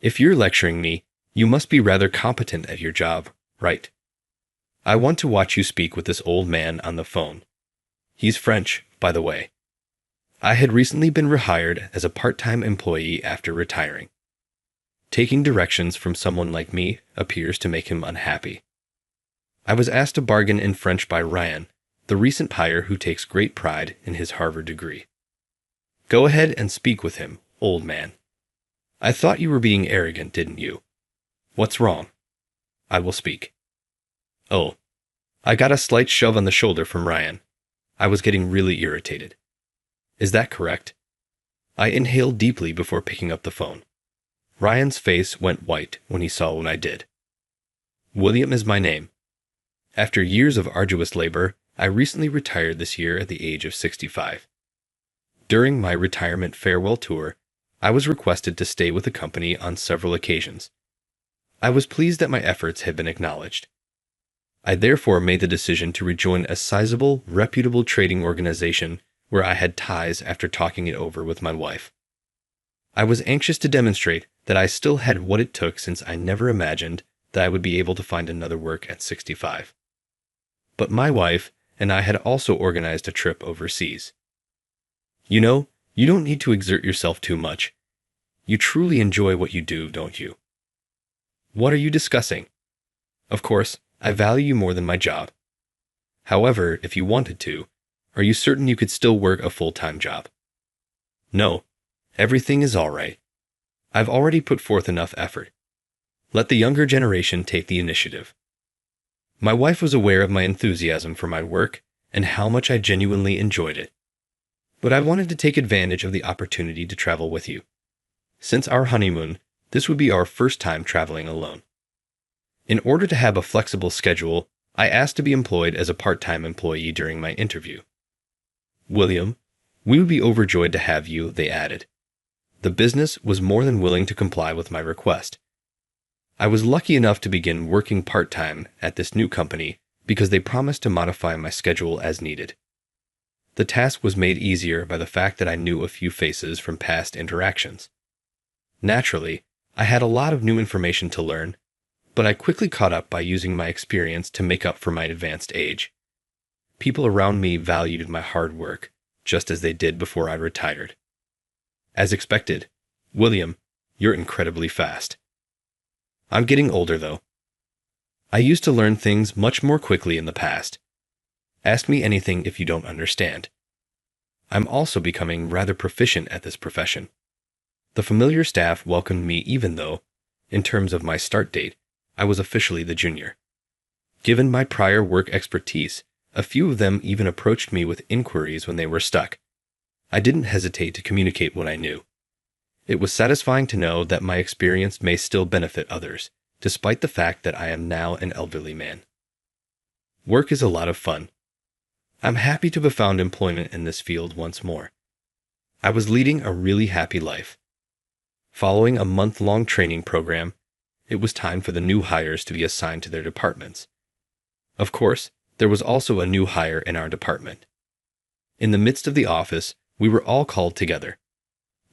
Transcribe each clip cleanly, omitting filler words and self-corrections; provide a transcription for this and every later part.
If you're lecturing me, you must be rather competent at your job, right? I want to watch you speak with this old man on the phone. He's French, by the way. I had recently been rehired as a part-time employee after retiring. Taking directions from someone like me appears to make him unhappy. I was asked to bargain in French by Ryan, the recent hire who takes great pride in his Harvard degree. Go ahead and speak with him, old man. I thought you were being arrogant, didn't you? What's wrong? I will speak. Oh. I got a slight shove on the shoulder from Ryan. I was getting really irritated. Is that correct? I inhaled deeply before picking up the phone. Ryan's face went white when he saw what I did. William is my name. After years of arduous labor, I recently retired this year at the age of 65. During my retirement farewell tour, I was requested to stay with the company on several occasions. I was pleased that my efforts had been acknowledged. I therefore made the decision to rejoin a sizable, reputable trading organization where I had ties after talking it over with my wife. I was anxious to demonstrate that I still had what it took, since I never imagined that I would be able to find another work at 65. But my wife and I had also organized a trip overseas. You know, you don't need to exert yourself too much. You truly enjoy what you do, don't you? What are you discussing? Of course, I value you more than my job. However, if you wanted to, are you certain you could still work a full-time job? No, everything is all right. I've already put forth enough effort. Let the younger generation take the initiative. My wife was aware of my enthusiasm for my work and how much I genuinely enjoyed it. But I wanted to take advantage of the opportunity to travel with you. Since our honeymoon, this would be our first time traveling alone. In order to have a flexible schedule, I asked to be employed as a part-time employee during my interview. William, we would be overjoyed to have you, they added. The business was more than willing to comply with my request. I was lucky enough to begin working part-time at this new company because they promised to modify my schedule as needed. The task was made easier by the fact that I knew a few faces from past interactions. Naturally, I had a lot of new information to learn, but I quickly caught up by using my experience to make up for my advanced age. People around me valued my hard work, just as they did before I retired. As expected, William, you're incredibly fast. I'm getting older, though. I used to learn things much more quickly in the past. Ask me anything if you don't understand. I'm also becoming rather proficient at this profession. The familiar staff welcomed me even though, in terms of my start date, I was officially the junior. Given my prior work expertise, a few of them even approached me with inquiries when they were stuck. I didn't hesitate to communicate what I knew. It was satisfying to know that my experience may still benefit others, despite the fact that I am now an elderly man. Work is a lot of fun. I'm happy to have found employment in this field once more. I was leading a really happy life. Following a month-long training program, it was time for the new hires to be assigned to their departments. Of course, there was also a new hire in our department. In the midst of the office, we were all called together.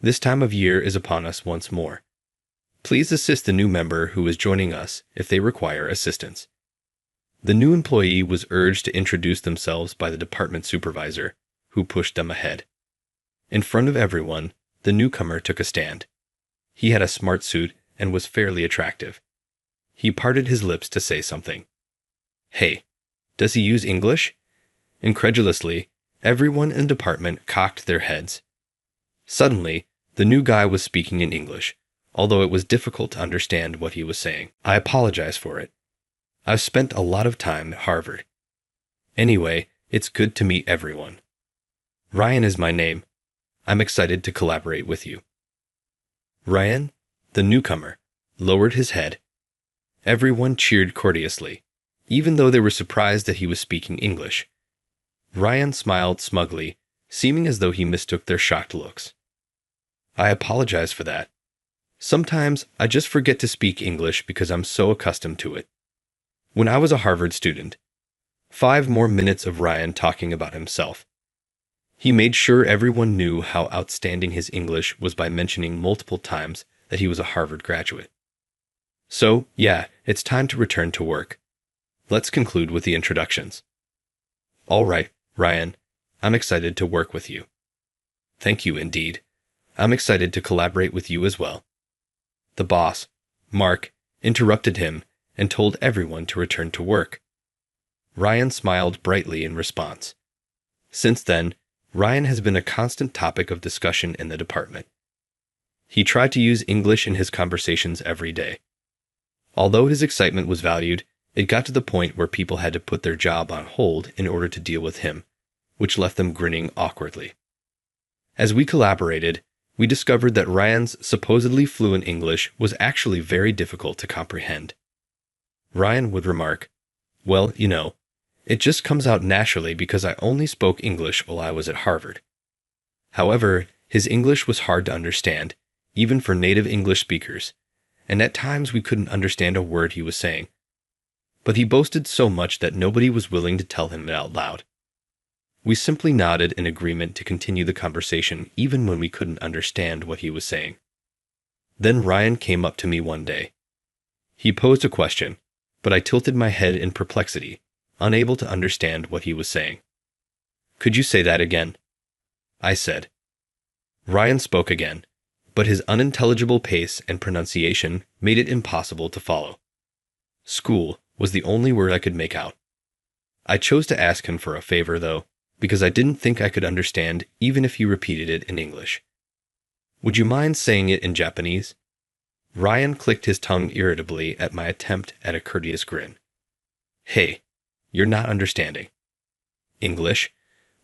This time of year is upon us once more. Please assist the new member who is joining us if they require assistance. The new employee was urged to introduce themselves by the department supervisor, who pushed them ahead. In front of everyone, the newcomer took a stand. He had a smart suit and was fairly attractive. He parted his lips to say something. Hey, does he use English? Incredulously, everyone in the department cocked their heads. Suddenly, the new guy was speaking in English, although it was difficult to understand what he was saying. I apologize for it. I've spent a lot of time at Harvard. Anyway, it's good to meet everyone. Ryan is my name. I'm excited to collaborate with you. Ryan, the newcomer, lowered his head. Everyone cheered courteously, even though they were surprised that he was speaking English. Ryan smiled smugly, seeming as though he mistook their shocked looks. I apologize for that. Sometimes I just forget to speak English because I'm so accustomed to it. When I was a Harvard student, 5 more minutes of Ryan talking about himself. He made sure everyone knew how outstanding his English was by mentioning multiple times that he was a Harvard graduate. So, yeah, it's time to return to work. Let's conclude with the introductions. All right, Ryan, I'm excited to work with you. Thank you, indeed. I'm excited to collaborate with you as well. The boss, Mark, interrupted him and told everyone to return to work. Ryan smiled brightly in response. Since then, Ryan has been a constant topic of discussion in the department. He tried to use English in his conversations every day. Although his excitement was valued, it got to the point where people had to put their job on hold in order to deal with him, which left them grinning awkwardly. As we collaborated, we discovered that Ryan's supposedly fluent English was actually very difficult to comprehend. Ryan would remark, "Well, it just comes out naturally because I only spoke English while I was at Harvard." However, his English was hard to understand, even for native English speakers, and at times we couldn't understand a word he was saying. But he boasted so much that nobody was willing to tell him it out loud. We simply nodded in agreement to continue the conversation even when we couldn't understand what he was saying. Then Ryan came up to me one day. He posed a question, but I tilted my head in perplexity, unable to understand what he was saying. "Could you say that again?" I said. Ryan spoke again, but his unintelligible pace and pronunciation made it impossible to follow. "School" was the only word I could make out. I chose to ask him for a favor, though, because I didn't think I could understand even if he repeated it in English. "Would you mind saying it in Japanese?" Ryan clicked his tongue irritably at my attempt at a courteous grin. "Hey, you're not understanding." "English?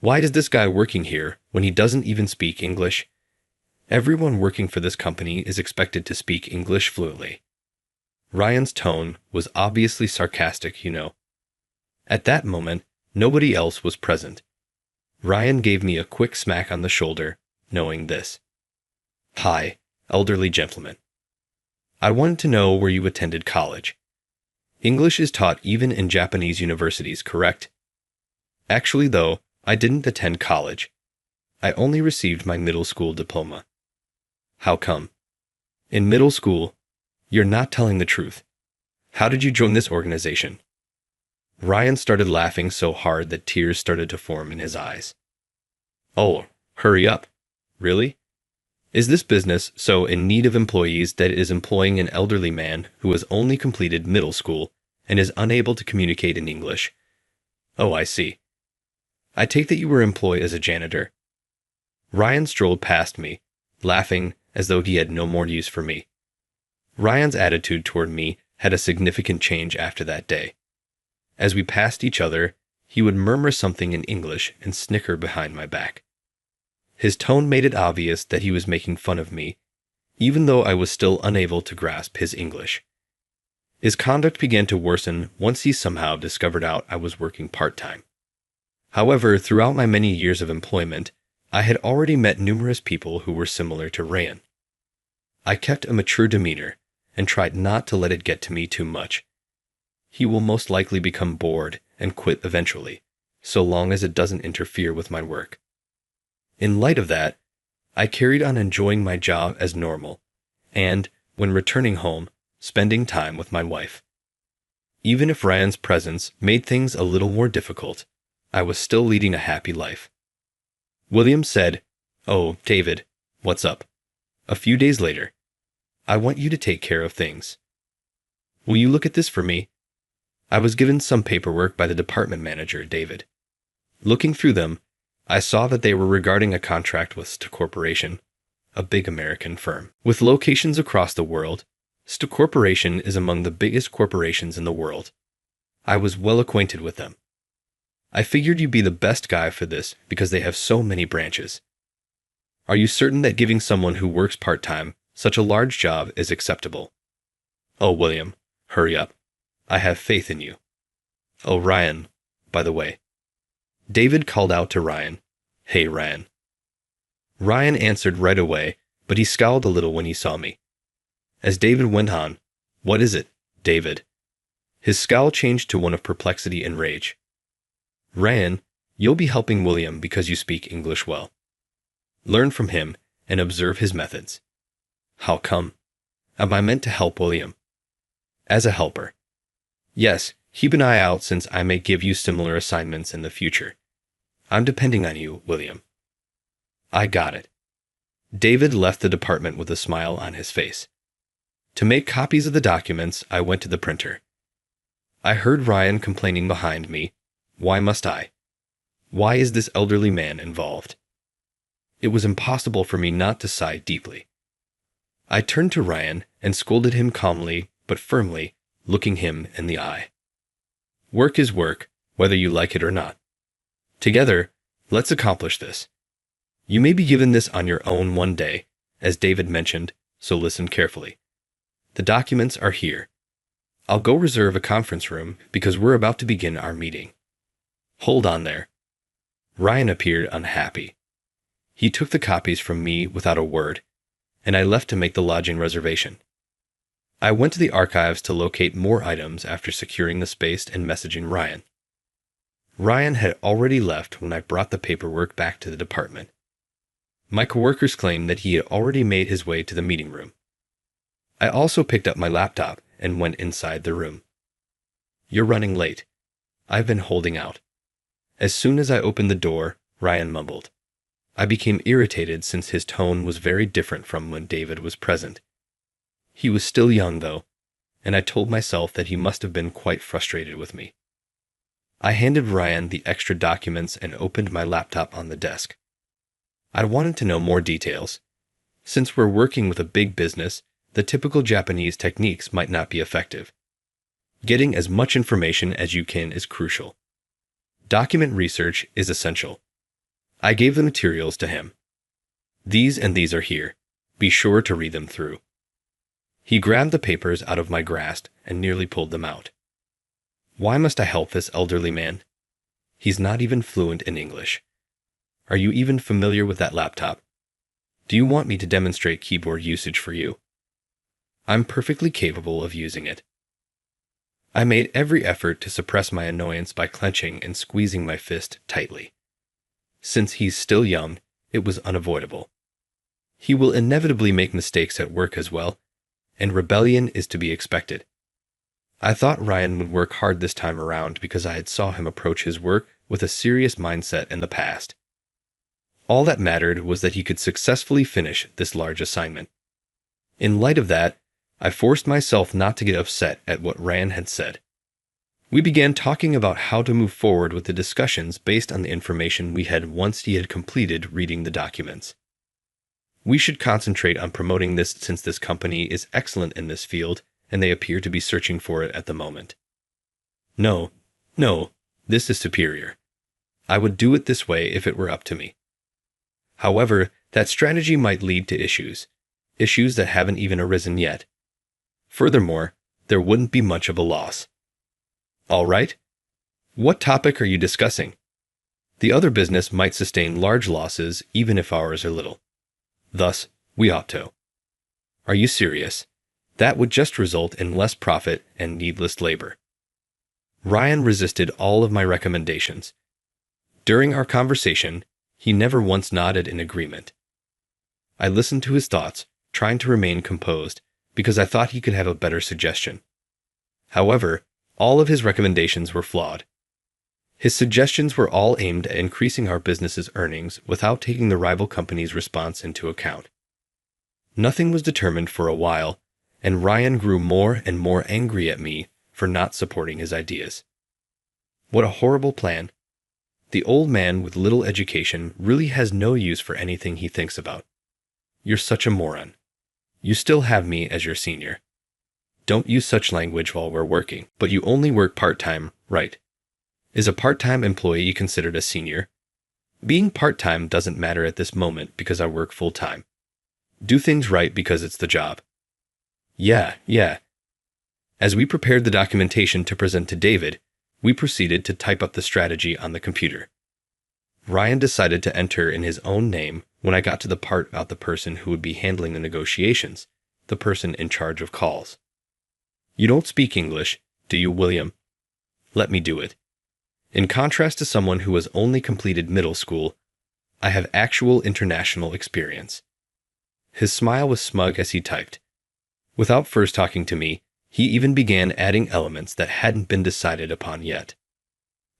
Why is this guy working here when he doesn't even speak English? Everyone working for this company is expected to speak English fluently." Ryan's tone was obviously sarcastic, At that moment, nobody else was present. Ryan gave me a quick smack on the shoulder, knowing this. "Hi, elderly gentleman. I wanted to know where you attended college. English is taught even in Japanese universities, correct?" Actually, though, I didn't attend college. I only received my middle school diploma. "How come?" "In middle school, you're not telling the truth. How did you join this organization?" Ryan started laughing so hard that tears started to form in his eyes. "Oh, hurry up. Really? Is this business so in need of employees that it is employing an elderly man who has only completed middle school and is unable to communicate in English? Oh, I see. I take that you were employed as a janitor." Ryan strolled past me, laughing as though he had no more use for me. Ryan's attitude toward me had a significant change after that day. As we passed each other, he would murmur something in English and snicker behind my back. His tone made it obvious that he was making fun of me, even though I was still unable to grasp his English. His conduct began to worsen once he somehow discovered out I was working part-time. However, throughout my many years of employment, I had already met numerous people who were similar to Ryan. I kept a mature demeanor and tried not to let it get to me too much. He will most likely become bored and quit eventually, so long as it doesn't interfere with my work. In light of that, I carried on enjoying my job as normal, and, when returning home, spending time with my wife. Even if Ryan's presence made things a little more difficult, I was still leading a happy life. William said, "Oh, David, what's up?" A few days later, "I want you to take care of things. Will you look at this for me?" I was given some paperwork by the department manager, David. Looking through them, I saw that they were regarding a contract with St Corporation, a big American firm. With locations across the world, St Corporation is among the biggest corporations in the world. I was well acquainted with them. I figured you'd be the best guy for this because they have so many branches. Are you certain that giving someone who works part-time such a large job is acceptable? Oh, William, hurry up. I have faith in you. Oh, Ryan, by the way. David called out to Ryan, "Hey, Ryan." Ryan answered right away, but he scowled a little when he saw me. As David went on, "What is it, David?" His scowl changed to one of perplexity and rage. "Ryan, you'll be helping William because you speak English well. Learn from him and observe his methods." "How come?" Am I meant to help William? As a helper. Yes, keep an eye out since I may give you similar assignments in the future. I'm depending on you, William. I got it. David left the department with a smile on his face. To make copies of the documents, I went to the printer. I heard Ryan complaining behind me. Why must I? Why is this elderly man involved? It was impossible for me not to sigh deeply. I turned to Ryan and scolded him calmly but firmly, looking him in the eye. Work is work, whether you like it or not. Together, let's accomplish this. You may be given this on your own one day, as David mentioned, so listen carefully. The documents are here. I'll go reserve a conference room because we're about to begin our meeting. Hold on there. Ryan appeared unhappy. He took the copies from me without a word, and I left to make the lodging reservation. I went to the archives to locate more items after securing the space and messaging Ryan. Ryan had already left when I brought the paperwork back to the department. My coworkers claimed that he had already made his way to the meeting room. I also picked up my laptop and went inside the room. You're running late. I've been holding out. As soon as I opened the door, Ryan mumbled. I became irritated since his tone was very different from when David was present. He was still young, though, and I told myself that he must have been quite frustrated with me. I handed Ryan the extra documents and opened my laptop on the desk. I wanted to know more details. Since we're working with a big business, the typical Japanese techniques might not be effective. Getting as much information as you can is crucial. Document research is essential. I gave the materials to him. These and these are here. Be sure to read them through. He grabbed the papers out of my grasp and nearly pulled them out. Why must I help this elderly man? He's not even fluent in English. Are you even familiar with that laptop? Do you want me to demonstrate keyboard usage for you? I'm perfectly capable of using it. I made every effort to suppress my annoyance by clenching and squeezing my fist tightly. Since he's still young, it was unavoidable. He will inevitably make mistakes at work as well, and rebellion is to be expected. I thought Ryan would work hard this time around because I had saw him approach his work with a serious mindset in the past. All that mattered was that he could successfully finish this large assignment. In light of that, I forced myself not to get upset at what Ryan had said. We began talking about how to move forward with the discussions based on the information we had once he had completed reading the documents. We should concentrate on promoting this since this company is excellent in this field and they appear to be searching for it at the moment. No, this is superior. I would do it this way if it were up to me. However, that strategy might lead to issues that haven't even arisen yet. Furthermore, there wouldn't be much of a loss. All right? What topic are you discussing? The other business might sustain large losses even if ours are little. Thus, we ought to. Are you serious? That would just result in less profit and needless labor. Ryan resisted all of my recommendations. During our conversation, he never once nodded in agreement. I listened to his thoughts, trying to remain composed, because I thought he could have a better suggestion. However, all of his recommendations were flawed. His suggestions were all aimed at increasing our business's earnings without taking the rival company's response into account. Nothing was determined for a while, and Ryan grew more and more angry at me for not supporting his ideas. What a horrible plan. The old man with little education really has no use for anything he thinks about. You're such a moron. You still have me as your senior. Don't use such language while we're working, but you only work part-time, right? Is a part-time employee considered a senior? Being part-time doesn't matter at this moment because I work full-time. Do things right because it's the job. Yeah. As we prepared the documentation to present to David, we proceeded to type up the strategy on the computer. Ryan decided to enter in his own name when I got to the part about the person who would be handling the negotiations, the person in charge of calls. You don't speak English, do you, William? Let me do it. In contrast to someone who has only completed middle school, I have actual international experience. His smile was smug as he typed. Without first talking to me, he even began adding elements that hadn't been decided upon yet.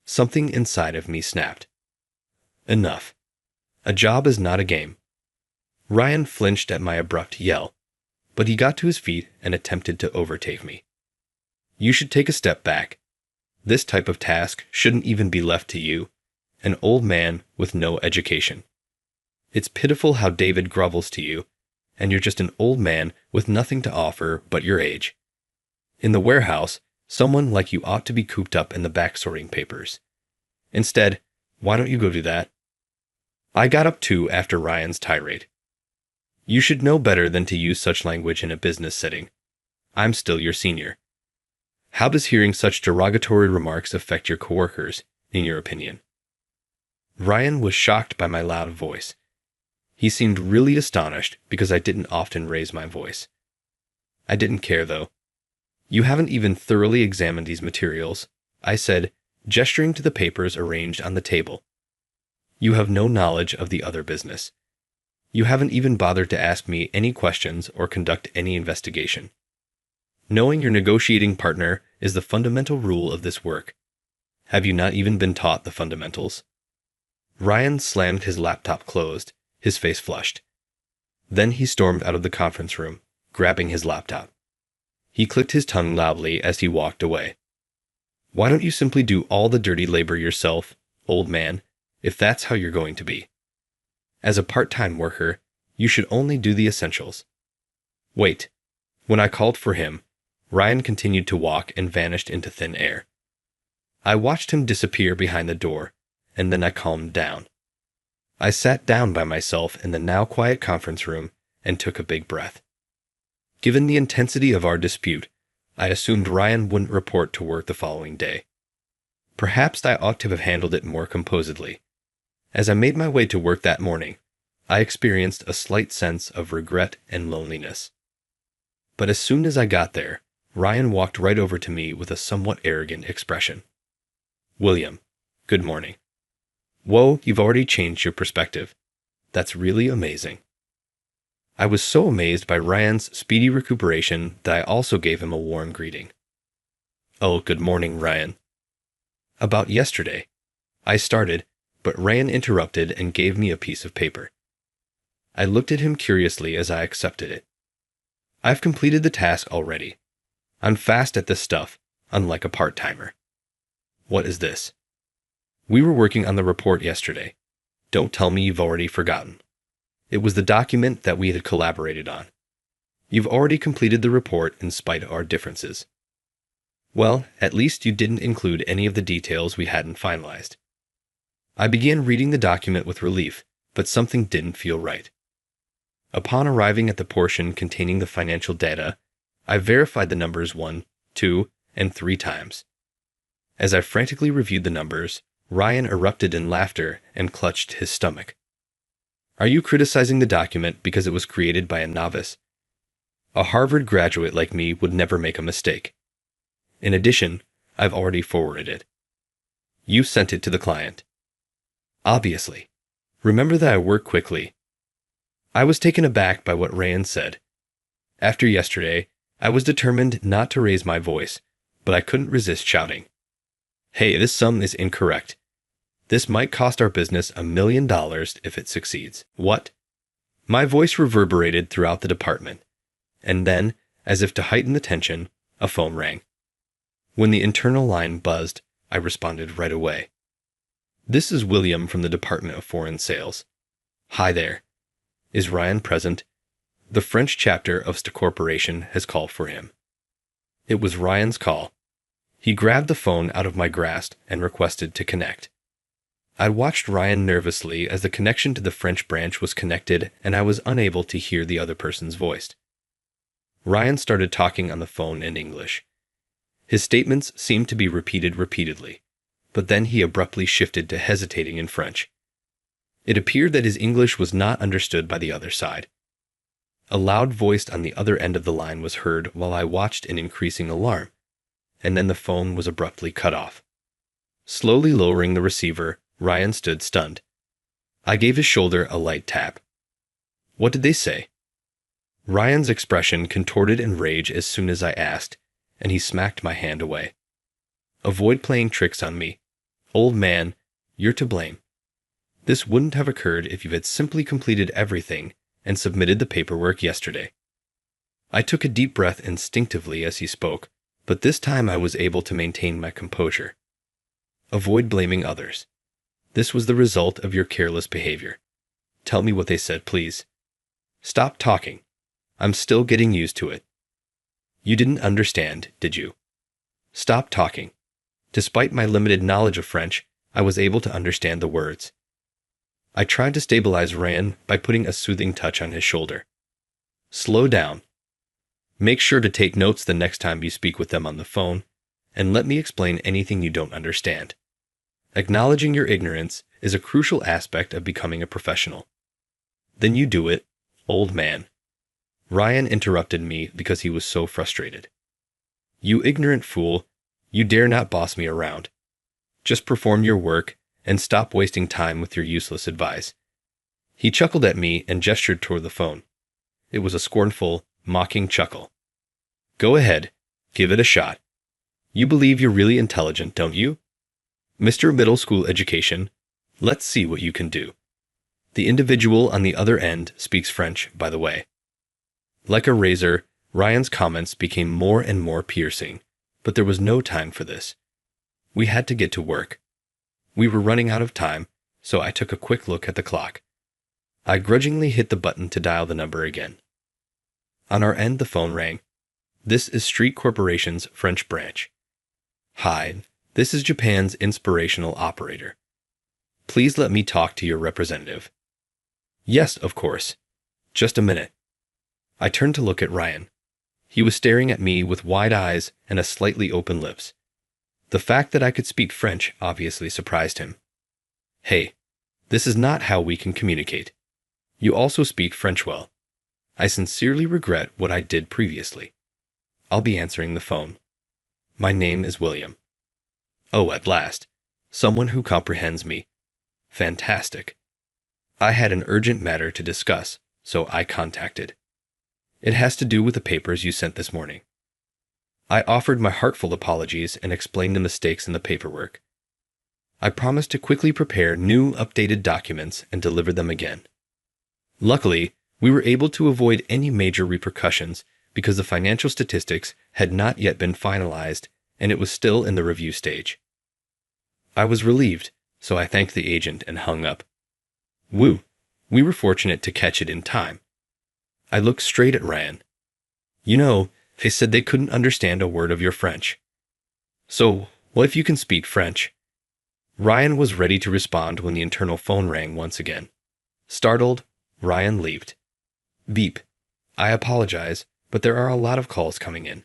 Something inside of me snapped. Enough. A job is not a game. Ryan flinched at my abrupt yell, but he got to his feet and attempted to overtake me. You should take a step back. This type of task shouldn't even be left to you, an old man with no education. It's pitiful how David grovels to you, and you're just an old man with nothing to offer but your age. In the warehouse, someone like you ought to be cooped up in the back sorting papers. Instead, why don't you go do that? I got up too after Ryan's tirade. You should know better than to use such language in a business setting. I'm still your senior. How does hearing such derogatory remarks affect your coworkers, in your opinion? Ryan was shocked by my loud voice. He seemed really astonished because I didn't often raise my voice. I didn't care, though. You haven't even thoroughly examined these materials, I said, gesturing to the papers arranged on the table. You have no knowledge of the other business. You haven't even bothered to ask me any questions or conduct any investigation. Knowing your negotiating partner is the fundamental rule of this work. Have you not even been taught the fundamentals? Ryan slammed his laptop closed, his face flushed. Then he stormed out of the conference room, grabbing his laptop. He clicked his tongue loudly as he walked away. Why don't you simply do all the dirty labor yourself, old man, if that's how you're going to be? As a part-time worker, you should only do the essentials. Wait. When I called for him, Ryan continued to walk and vanished into thin air. I watched him disappear behind the door, and then I calmed down. I sat down by myself in the now quiet conference room and took a big breath. Given the intensity of our dispute, I assumed Ryan wouldn't report to work the following day. Perhaps I ought to have handled it more composedly. As I made my way to work that morning, I experienced a slight sense of regret and loneliness. But as soon as I got there, Ryan walked right over to me with a somewhat arrogant expression. William, good morning. Whoa, you've already changed your perspective. That's really amazing. I was so amazed by Ryan's speedy recuperation that I also gave him a warm greeting. Oh, good morning, Ryan. About yesterday. I started, but Ryan interrupted and gave me a piece of paper. I looked at him curiously as I accepted it. I've completed the task already. I'm fast at this stuff, unlike a part-timer. What is this? We were working on the report yesterday. Don't tell me you've already forgotten. It was the document that we had collaborated on. You've already completed the report in spite of our differences. Well, at least you didn't include any of the details we hadn't finalized. I began reading the document with relief, but something didn't feel right. Upon arriving at the portion containing the financial data, I verified the numbers 1, 2, and 3 times. As I frantically reviewed the numbers, Ryan erupted in laughter and clutched his stomach. Are you criticizing the document because it was created by a novice? A Harvard graduate like me would never make a mistake. In addition, I've already forwarded it. You sent it to the client. Obviously. Remember that I work quickly. I was taken aback by what Ryan said. After yesterday, I was determined not to raise my voice, but I couldn't resist shouting. Hey, this sum is incorrect. This might cost our business $1 million if it succeeds. What? My voice reverberated throughout the department, and then, as if to heighten the tension, a phone rang. When the internal line buzzed, I responded right away. This is William from the Department of Foreign Sales. Hi there. Is Ryan present? The French chapter of St. Corporation has called for him. It was Ryan's call. He grabbed the phone out of my grasp and requested to connect. I watched Ryan nervously as the connection to the French branch was connected and I was unable to hear the other person's voice. Ryan started talking on the phone in English. His statements seemed to be repeated repeatedly, but then he abruptly shifted to hesitating in French. It appeared that his English was not understood by the other side. A loud voice on the other end of the line was heard while I watched in increasing alarm, and then the phone was abruptly cut off. Slowly lowering the receiver, Ryan stood stunned. I gave his shoulder a light tap. What did they say? Ryan's expression contorted in rage as soon as I asked, and he smacked my hand away. Avoid playing tricks on me. Old man, you're to blame. This wouldn't have occurred if you had simply completed everything and submitted the paperwork yesterday. I took a deep breath instinctively as he spoke, but this time I was able to maintain my composure. Avoid blaming others. This was the result of your careless behavior. Tell me what they said, please. Stop talking. I'm still getting used to it. You didn't understand, did you? Stop talking. Despite my limited knowledge of French, I was able to understand the words. I tried to stabilize Ryan by putting a soothing touch on his shoulder. Slow down. Make sure to take notes the next time you speak with them on the phone, and let me explain anything you don't understand. Acknowledging your ignorance is a crucial aspect of becoming a professional. Then you do it, old man. Ryan interrupted me because he was so frustrated. You ignorant fool, you dare not boss me around. Just perform your work and stop wasting time with your useless advice. He chuckled at me and gestured toward the phone. It was a scornful, mocking chuckle. Go ahead, give it a shot. You believe you're really intelligent, don't you? Mr. Middle School Education, let's see what you can do. The individual on the other end speaks French, by the way. Like a razor, Ryan's comments became more and more piercing, but there was no time for this. We had to get to work. We were running out of time, so I took a quick look at the clock. I grudgingly hit the button to dial the number again. On our end, the phone rang. This is Street Corporation's French branch. Hi, this is Japan's inspirational operator. Please let me talk to your representative. Yes, of course. Just a minute. I turned to look at Ryan. He was staring at me with wide eyes and a slightly open lips. The fact that I could speak French obviously surprised him. Hey, this is not how we can communicate. You also speak French well. I sincerely regret what I did previously. I'll be answering the phone. My name is William. Oh, at last. Someone who comprehends me. Fantastic. I had an urgent matter to discuss, so I contacted. It has to do with the papers you sent this morning. I offered my heartfelt apologies and explained the mistakes in the paperwork. I promised to quickly prepare new, updated documents and deliver them again. Luckily, we were able to avoid any major repercussions because the financial statistics had not yet been finalized and it was still in the review stage. I was relieved, so I thanked the agent and hung up. Woo, we were fortunate to catch it in time. I looked straight at Ryan. You know, they said they couldn't understand a word of your French. So, what if you can speak French? Ryan was ready to respond when the internal phone rang once again. Startled, Ryan leaped. Beep. I apologize, but there are a lot of calls coming in.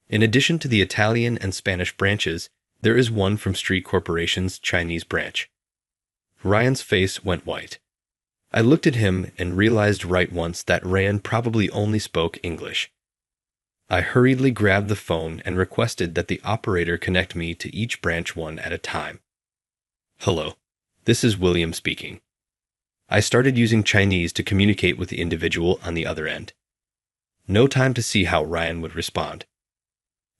In addition to the Italian and Spanish branches, there is one from Street Corporation's Chinese branch. Ryan's face went white. I looked at him and realized right once that Ryan probably only spoke English. I hurriedly grabbed the phone and requested that the operator connect me to each branch one at a time. Hello, this is William speaking. I started using Chinese to communicate with the individual on the other end. No time to see how Ryan would respond.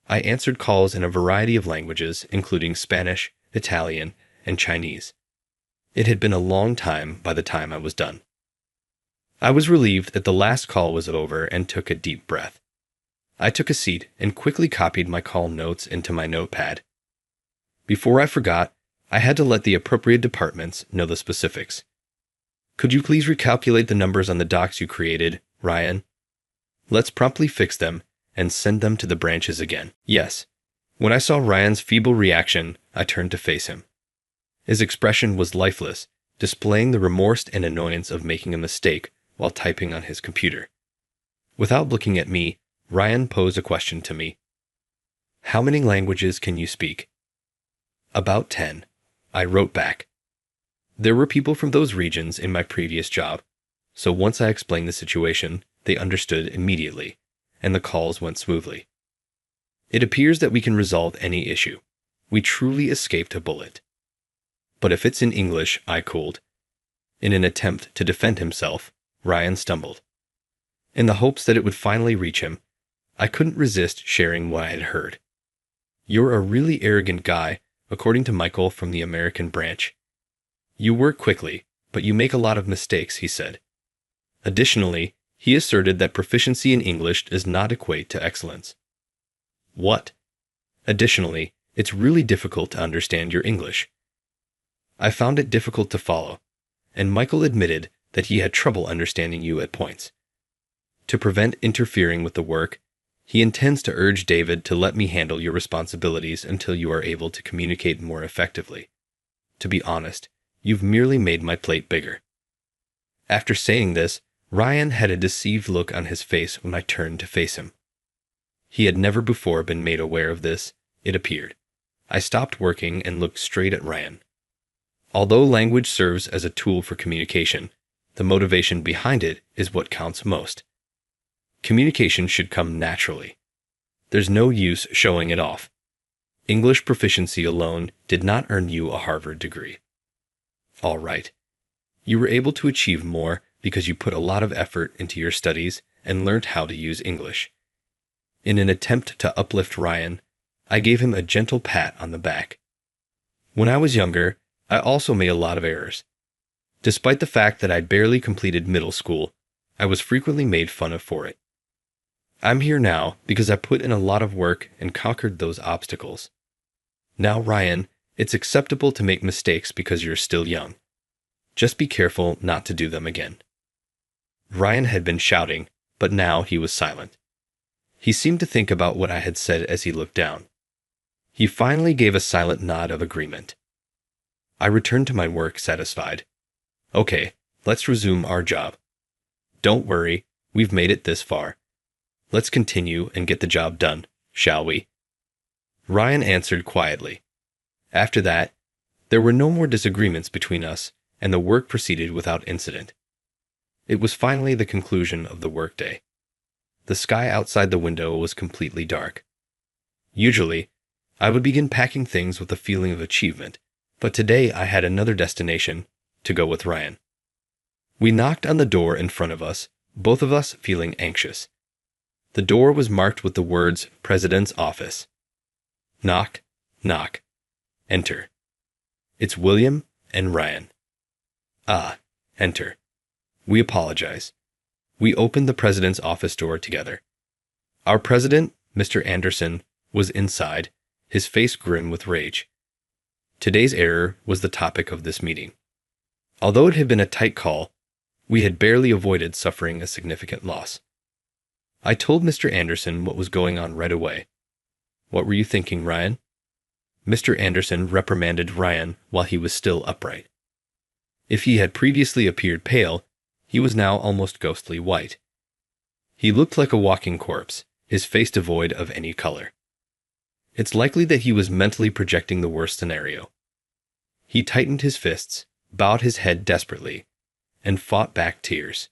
I answered calls in a variety of languages, including Spanish, Italian, and Chinese. It had been a long time by the time I was done. I was relieved that the last call was over and took a deep breath. I took a seat and quickly copied my call notes into my notepad. Before I forgot, I had to let the appropriate departments know the specifics. Could you please recalculate the numbers on the docs you created, Ryan? Let's promptly fix them and send them to the branches again. Yes. When I saw Ryan's feeble reaction, I turned to face him. His expression was lifeless, displaying the remorse and annoyance of making a mistake while typing on his computer. Without looking at me, Ryan posed a question to me. How many languages can you speak? About 10. I wrote back. There were people from those regions in my previous job, so once I explained the situation, they understood immediately, and the calls went smoothly. It appears that we can resolve any issue. We truly escaped a bullet. But if it's in English, I cooled. In an attempt to defend himself, Ryan stumbled. In the hopes that it would finally reach him, I couldn't resist sharing what I had heard. "You're a really arrogant guy, according to Michael from the American branch. You work quickly, but you make a lot of mistakes," he said. Additionally, he asserted that proficiency in English does not equate to excellence. What? Additionally, it's really difficult to understand your English. I found it difficult to follow, and Michael admitted that he had trouble understanding you at points. To prevent interfering with the work, he intends to urge David to let me handle your responsibilities until you are able to communicate more effectively. To be honest, you've merely made my plate bigger. After saying this, Ryan had a deceived look on his face when I turned to face him. He had never before been made aware of this, it appeared. I stopped working and looked straight at Ryan. Although language serves as a tool for communication, the motivation behind it is what counts most. Communication should come naturally. There's no use showing it off. English proficiency alone did not earn you a Harvard degree. All right. You were able to achieve more because you put a lot of effort into your studies and learned how to use English. In an attempt to uplift Ryan, I gave him a gentle pat on the back. When I was younger, I also made a lot of errors. Despite the fact that I barely completed middle school, I was frequently made fun of for it. I'm here now because I put in a lot of work and conquered those obstacles. Now, Ryan, it's acceptable to make mistakes because you're still young. Just be careful not to do them again. Ryan had been shouting, but now he was silent. He seemed to think about what I had said as he looked down. He finally gave a silent nod of agreement. I returned to my work satisfied. Okay, let's resume our job. Don't worry, we've made it this far. Let's continue and get the job done, shall we? Ryan answered quietly. After that, there were no more disagreements between us, and the work proceeded without incident. It was finally the conclusion of the workday. The sky outside the window was completely dark. Usually, I would begin packing things with a feeling of achievement, but today I had another destination to go with Ryan. We knocked on the door in front of us, both of us feeling anxious. The door was marked with the words President's Office. Knock, knock. Enter. It's William and Ryan. Ah, enter. We apologize. We opened the president's office door together. Our president, Mr. Anderson, was inside, his face grim with rage. Today's error was the topic of this meeting. Although it had been a tight call, we had barely avoided suffering a significant loss. I told Mr. Anderson what was going on right away. What were you thinking, Ryan? Mr. Anderson reprimanded Ryan while he was still upright. If he had previously appeared pale, he was now almost ghostly white. He looked like a walking corpse, his face devoid of any color. It's likely that he was mentally projecting the worst scenario. He tightened his fists, bowed his head desperately, and fought back tears.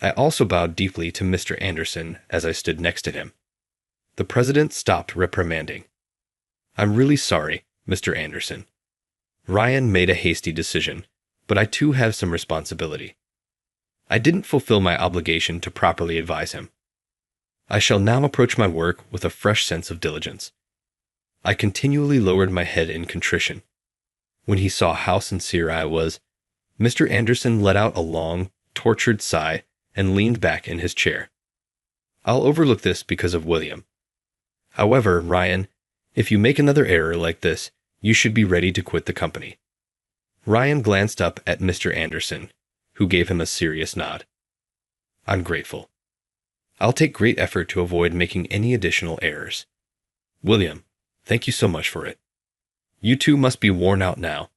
I also bowed deeply to Mr. Anderson as I stood next to him. The president stopped reprimanding. I'm really sorry, Mr. Anderson. Ryan made a hasty decision, but I too have some responsibility. I didn't fulfill my obligation to properly advise him. I shall now approach my work with a fresh sense of diligence. I continually lowered my head in contrition. When he saw how sincere I was, Mr. Anderson let out a long, tortured sigh and leaned back in his chair. I'll overlook this because of William. However, Ryan, if you make another error like this, you should be ready to quit the company. Ryan glanced up at Mr. Anderson, who gave him a serious nod. I'm grateful. I'll take great effort to avoid making any additional errors. William, thank you so much for it. You two must be worn out now.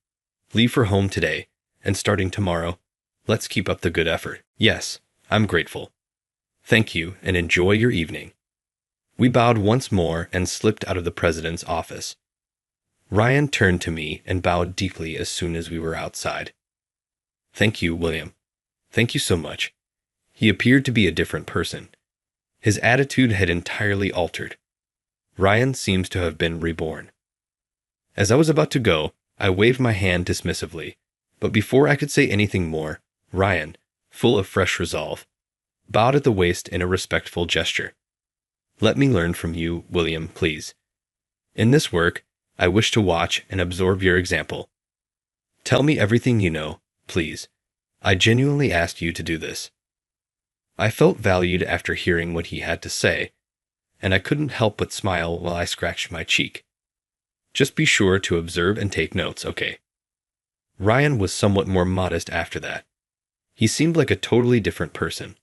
Leave for home today, and starting tomorrow, let's keep up the good effort. Yes, I'm grateful. Thank you, and enjoy your evening. We bowed once more and slipped out of the president's office. Ryan turned to me and bowed deeply as soon as we were outside. Thank you, William. Thank you so much. He appeared to be a different person. His attitude had entirely altered. Ryan seems to have been reborn. As I was about to go, I waved my hand dismissively, but before I could say anything more, Ryan, full of fresh resolve, bowed at the waist in a respectful gesture. Let me learn from you, William, please. In this work, I wish to watch and absorb your example. Tell me everything you know, please. I genuinely asked you to do this. I felt valued after hearing what he had to say, and I couldn't help but smile while I scratched my cheek. Just be sure to observe and take notes, okay? Ryan was somewhat more modest after that. He seemed like a totally different person.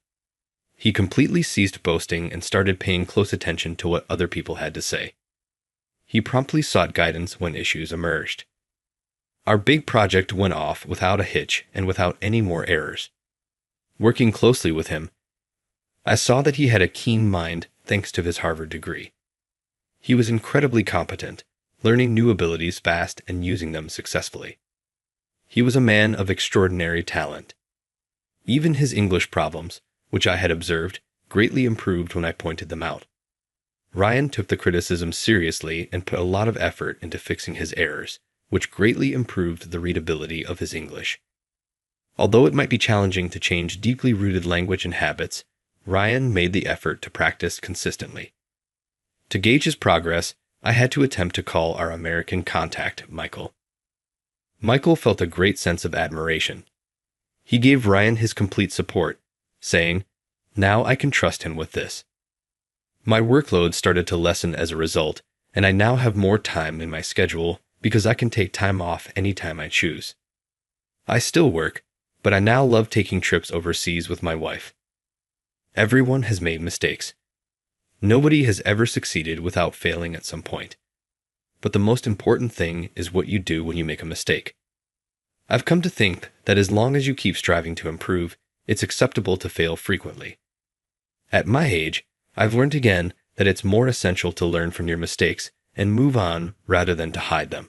He completely ceased boasting and started paying close attention to what other people had to say. He promptly sought guidance when issues emerged. Our big project went off without a hitch and without any more errors. Working closely with him, I saw that he had a keen mind thanks to his Harvard degree. He was incredibly competent, learning new abilities fast and using them successfully. He was a man of extraordinary talent. Even his English problems, which I had observed, greatly improved when I pointed them out. Ryan took the criticism seriously and put a lot of effort into fixing his errors, which greatly improved the readability of his English. Although it might be challenging to change deeply rooted language and habits, Ryan made the effort to practice consistently. To gauge his progress, I had to attempt to call our American contact, Michael. Michael felt a great sense of admiration. He gave Ryan his complete support, saying, "Now I can trust him with this." My workload started to lessen as a result, and I now have more time in my schedule because I can take time off anytime I choose. I still work, but I now love taking trips overseas with my wife. Everyone has made mistakes. Nobody has ever succeeded without failing at some point. But the most important thing is what you do when you make a mistake. I've come to think that as long as you keep striving to improve, it's acceptable to fail frequently. At my age, I've learned again that it's more essential to learn from your mistakes and move on rather than to hide them.